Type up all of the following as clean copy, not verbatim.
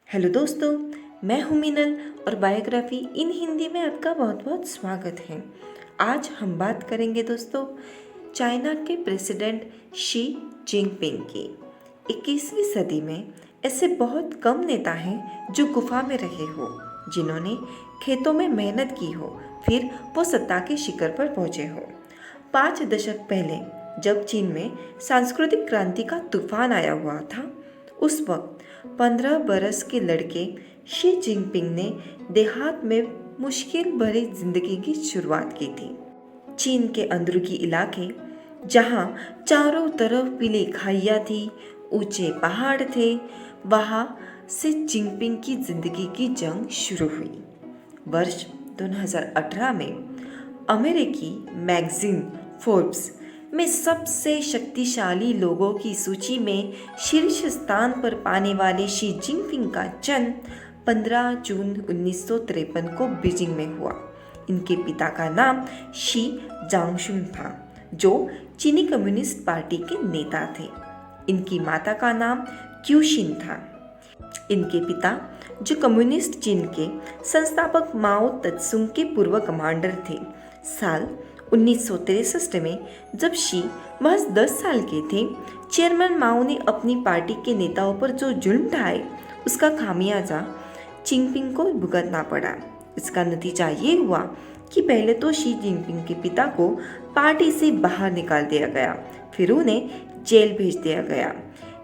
Hello दोस्तों, मैं हूं मीनल और बायोग्राफी इन हिंदी में आपका बहुत बहुत स्वागत है। आज हम बात करेंगे दोस्तों चाइना के प्रेसिडेंट शी जिनपिंग की। 21वीं सदी में ऐसे बहुत कम नेता हैं जो गुफा में रहे हो, जिन्होंने खेतों में मेहनत की हो, फिर वो सत्ता के शिखर पर पहुंचे हो। 5 दशक पहले जब चीन में सांस्कृतिक क्रांति का तूफान आया हुआ था, उस वक्त 15 बरस के लड़के शी जिनपिंग ने देहात में मुश्किल भरी जिंदगी की शुरुआत की थी। चीन के अंदरूनी इलाके, जहाँ चारों तरफ पीली खाइयाँ थी, ऊंचे पहाड़ थे, वहाँ से जिनपिंग की जिंदगी की जंग शुरू हुई। वर्ष 2018 में अमेरिकी मैगजीन फोर्ब्स में सबसे शक्तिशाली लोगों की सूची में शीर्ष स्थान पर पाने वाले शी जिनपिंग का जन्म 15 जून 1953 को बीजिंग में हुआ। इनके पिता का नाम शी जांगशुन था, जो चीनी कम्युनिस्ट पार्टी के नेता थे। इनकी माता का नाम क्यूशिन था। इनके पिता, जो कम्युनिस्ट चीन के संस्थापक माओ त्सुंग के पूर्व कमांडर थे, साल 1963 में जब शी महज 10 साल के थे, चेयरमैन माओ ने अपनी पार्टी के नेताओं पर जो जुल्म ढाए, उसका खामियाजा जिनपिंग को भुगतना पड़ा। इसका नतीजा ये हुआ कि पहले तो शी जिनपिंग के पिता को पार्टी से बाहर निकाल दिया गया, फिर उन्हें जेल भेज दिया गया।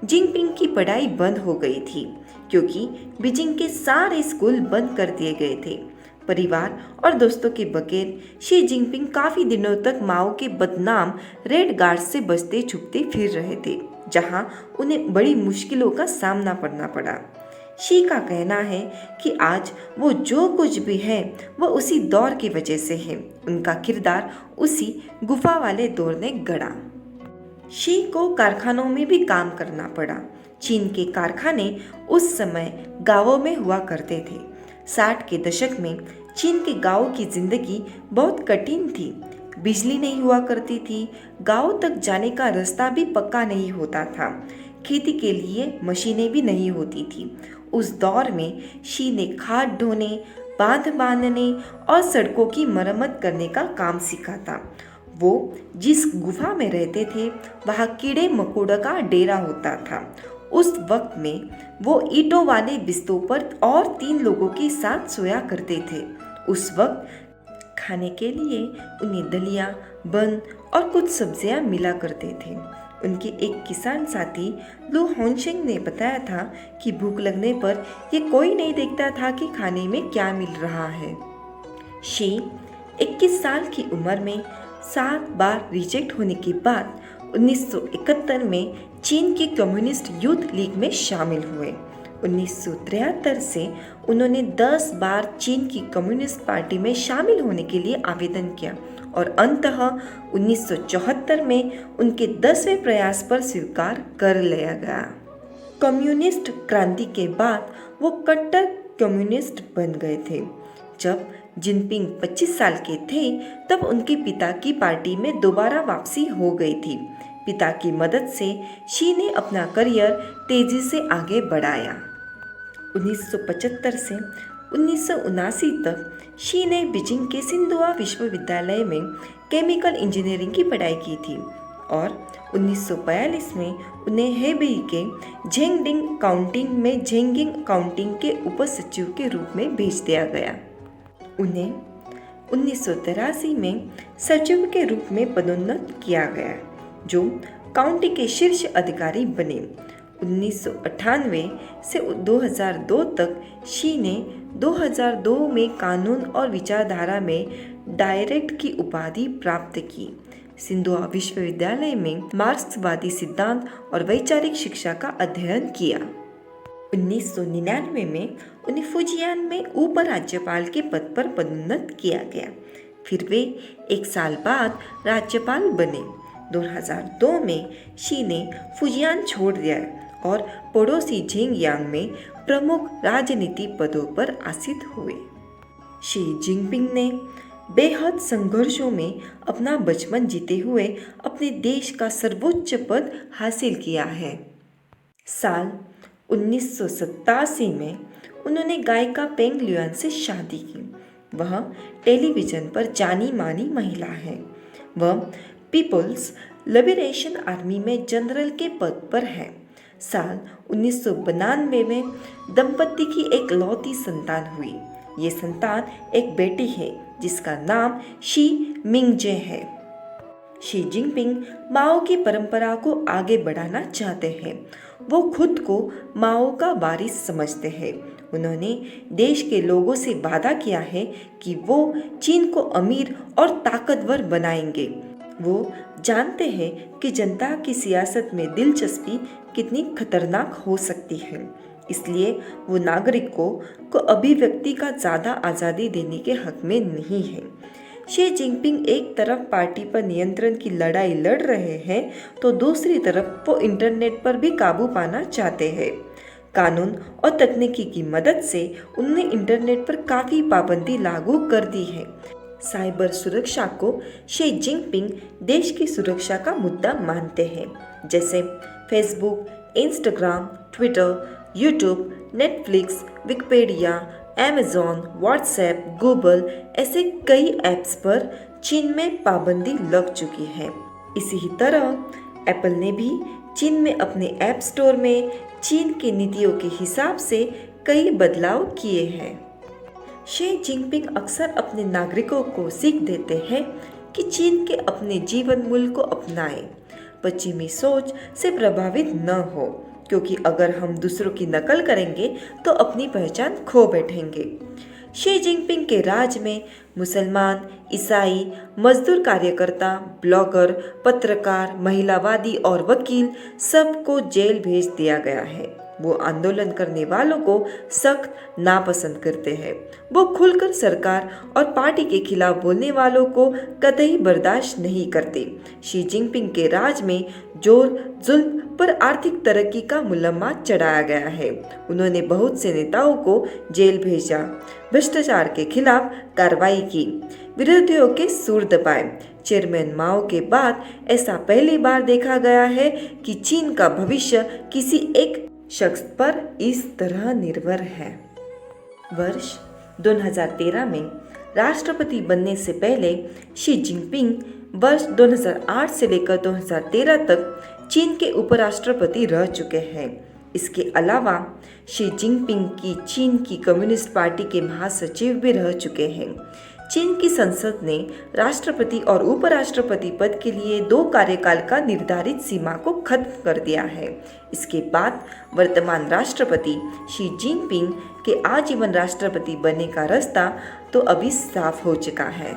जिनपिंग की पढ़ाई बंद हो गई थी क्योंकि बीजिंग के सारे स्कूल बंद कर दिए गए थे। परिवार और दोस्तों के बगैर शी जिनपिंग काफी दिनों तक माओ के बदनाम रेड गार्ड से बचते छुपते फिर रहे थे, जहां उन्हें बड़ी मुश्किलों का सामना करना पड़ा। शी का कहना है कि आज वो जो कुछ भी है वो उसी दौर की वजह से है। उनका किरदार उसी गुफा वाले दौर ने गढ़ा। शी को कारखानों में भी काम करना पड़ा। चीन के कारखाने उस समय गांवों में हुआ करते थे। 60 के दशक में चीन के गांव की जिंदगी बहुत कठिन थी। बिजली नहीं हुआ करती थी, गांव तक जाने का रास्ता भी पक्का नहीं होता था, खेती के लिए मशीनें भी नहीं होती थी। उस दौर में शी ने खाद ढोने, बांध बांधने और सड़कों की मरम्मत करने का काम सीखा था। वो जिस गुफा में रहते थे, वहाँ कीड़े मकोड़ों का डेरा होता था। उस वक्त में वो ईंटों वाले बिस्तरों पर और 3 लोगों के साथ सोया करते थे। उस वक्त खाने के लिए उन्हें दलिया, बन और कुछ सब्जियां मिला करते थे। उनके एक किसान साथी लू होनशेंग ने बताया था कि भूख लगने पर ये कोई नहीं देखता था कि खाने में क्या मिल रहा है। शी 21 साल की उम्र में 7 बार रिजेक्ट होने के बाद 1971 में चीन की कम्युनिस्ट यूथ लीग में शामिल हुए। 1973 से उन्होंने 10 बार चीन की कम्युनिस्ट पार्टी में शामिल होने के लिए आवेदन किया और अंततः 1974 में उनके 10वें प्रयास पर स्वीकार कर लिया गया। कम्युनिस्ट क्रांति के बाद वो कट्टर कम्युनिस्ट बन गए थे। जब जिनपिंग 25 साल के थे, तब उनके पिता की पार्टी में दोबारा वापसी हो गई थी। पिता की मदद से शी ने अपना करियर तेजी से आगे बढ़ाया। 1975 से 1979 तक शी ने बीजिंग के सिंधुआ विश्वविद्यालय में केमिकल इंजीनियरिंग की पढ़ाई की थी और 1942 में उन्हें हेबेई के झेंगडिंग काउंटिंग में झेंगिंग काउंटिंग के उप सचिव के रूप में भेज दिया गया। उन्हें 1983 में सचिव के रूप में पदोन्नत किया गया, जो काउंटी के शीर्ष अधिकारी बने। 1998 से 2002 तक शी ने 2002 में कानून और विचारधारा में डायरेक्ट की उपाधि प्राप्त की। सिंधुआ विश्वविद्यालय में मार्क्सवादी सिद्धांत और वैचारिक शिक्षा का अध्ययन किया। 1999 में उन्हें फुजियान में उपराज्यपाल के पद पर पदोन्नत किया गया। फिर वे 1 साल बाद राज्यपाल बने। 2002 में शी ने फुजियान छोड़ दिया और पड़ोसी झेंगयांग में प्रमुख राजनीति पदों पर आसीन हुए। शी जिनपिंग ने बेहद संघर्षों में अपना बचपन जीते हुए अपने देश का सर्वोच्च पद हासिल किया है। साल 1987 में उन्होंने गायिका पेंग लियुआन से शादी की। वह टेलीविज़न पर जानी मानी महिला है। वह पीपल्स लिबरेशन आर्मी में जनरल के पद पर है। साल 1992 में दंपति की एक लौती संतान हुई। ये संतान एक बेटी है जिसका नाम शी मिंगजे है। शी जिनपिंग माओ की परंपरा को आगे बढ़ाना चाहते हैं। वो खुद को माओ का वारिस समझते हैं। उन्होंने देश के लोगों से वादा किया है कि वो चीन को अमीर और ताकतवर बनाएंगे। वो जानते हैं कि जनता की सियासत में दिलचस्पी कितनी खतरनाक हो सकती है, इसलिए वो नागरिकों को अभिव्यक्ति का ज़्यादा आज़ादी देने के हक में नहीं है। शी जिनपिंग एक तरफ पार्टी पर नियंत्रण की लड़ाई लड़ रहे हैं तो दूसरी तरफ वो इंटरनेट पर भी काबू पाना चाहते हैं। कानून और तकनीकी की मदद से उन्होंने इंटरनेट पर काफ़ी पाबंदी लागू कर दी है। साइबर सुरक्षा को शी जिनपिंग देश की सुरक्षा का मुद्दा मानते हैं, जैसे Facebook, Instagram, Twitter, YouTube, Netflix, Wikipedia, Amazon, WhatsApp, Google ऐसे कई ऐप्स पर चीन में पाबंदी लग चुकी है। इसी तरह एप्पल ने भी चीन में अपने ऐप स्टोर में चीन की नीतियों के हिसाब से कई बदलाव किए हैं। शी जिनपिंग अक्सर अपने नागरिकों को सीख देते हैं कि चीन के अपने जीवन मूल्य को अपनाएं, पश्चिमी सोच से प्रभावित न हो, क्योंकि अगर हम दूसरों की नकल करेंगे तो अपनी पहचान खो बैठेंगे। शी जिनपिंग के राज में मुसलमान, ईसाई, मजदूर कार्यकर्ता, ब्लॉगर, पत्रकार, महिलावादी और वकील सबको जेल भेज दिया गया है। वो आंदोलन करने वालों को सख्त नापसंद करते हैं। वो खुलकर सरकार और पार्टी के खिलाफ बोलने वालों को कतई बर्दाश्त नहीं करते। शी जिनपिंग के राज में जोर जुल्म पर आर्थिक तरक्की का मुलम्मा चढ़ाया गया है। उन्होंने बहुत से नेताओं को जेल भेजा, भ्रष्टाचार के खिलाफ कार्रवाई की, विरोधियों के सुर दबाए। चेयरमैन माओ के बाद ऐसा पहली बार देखा गया है कि चीन का भविष्य किसी एक शख्स पर इस तरह निर्भर है। वर्ष 2013 में राष्ट्रपति बनने से पहले शी जिनपिंग वर्ष 2008 से लेकर 2013 तक चीन के उपराष्ट्रपति रह चुके हैं। इसके अलावा शी जिनपिंग की चीन की कम्युनिस्ट पार्टी के महासचिव भी रह चुके हैं। चीन की संसद ने राष्ट्रपति और उपराष्ट्रपति पद के लिए 2 कार्यकाल का निर्धारित सीमा को खत्म कर दिया है। इसके बाद वर्तमान राष्ट्रपति शी जिनपिंग के आजीवन राष्ट्रपति बनने का रास्ता तो अभी साफ हो चुका है।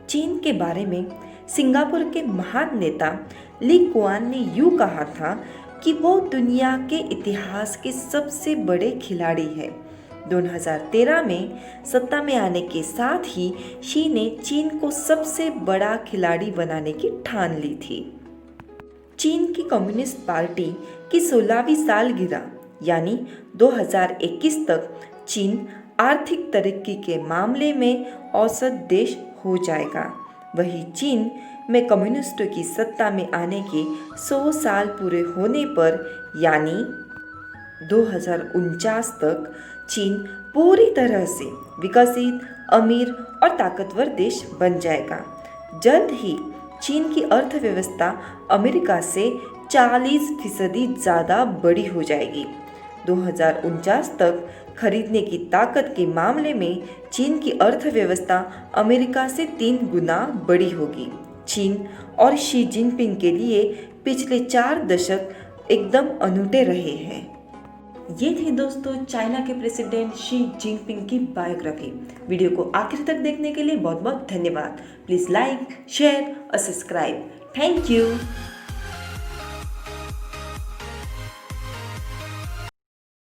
चीन के बारे में सिंगापुर के महान नेता ली कुआन ने यूं कहा था कि वो दुनिया के इतिहास के सबसे बड़े खिलाड़ी हैं। 2013 में सत्ता में आने के साथ ही शी ने चीन को सबसे बड़ा खिलाड़ी बनाने की ठान ली थी। चीन की कम्युनिस्ट पार्टी की 16वीं सालगिरह यानी 2021 तक चीन आर्थिक तरक्की के मामले में औसत देश हो जाएगा। वही चीन में कम्युनिस्टों की सत्ता में आने के 100 साल पूरे होने पर यानी 2049 तक चीन पूरी तरह से विकसित, अमीर और ताकतवर देश बन जाएगा। जल्द ही चीन की अर्थव्यवस्था अमेरिका से 40% ज़्यादा बड़ी हो जाएगी। 2049 तक खरीदने की ताकत के मामले में चीन की अर्थव्यवस्था अमेरिका से 3 गुना बड़ी होगी। चीन और शी जिनपिंग के लिए पिछले 4 दशक एकदम अनूठे रहे हैं। ये थी दोस्तों चाइना के प्रेसिडेंट शी जिनपिंग की बायोग्राफी। वीडियो को आखिर तक देखने के लिए बहुत बहुत धन्यवाद। प्लीज़ लाइक, शेयर और सब्सक्राइब। Thank you.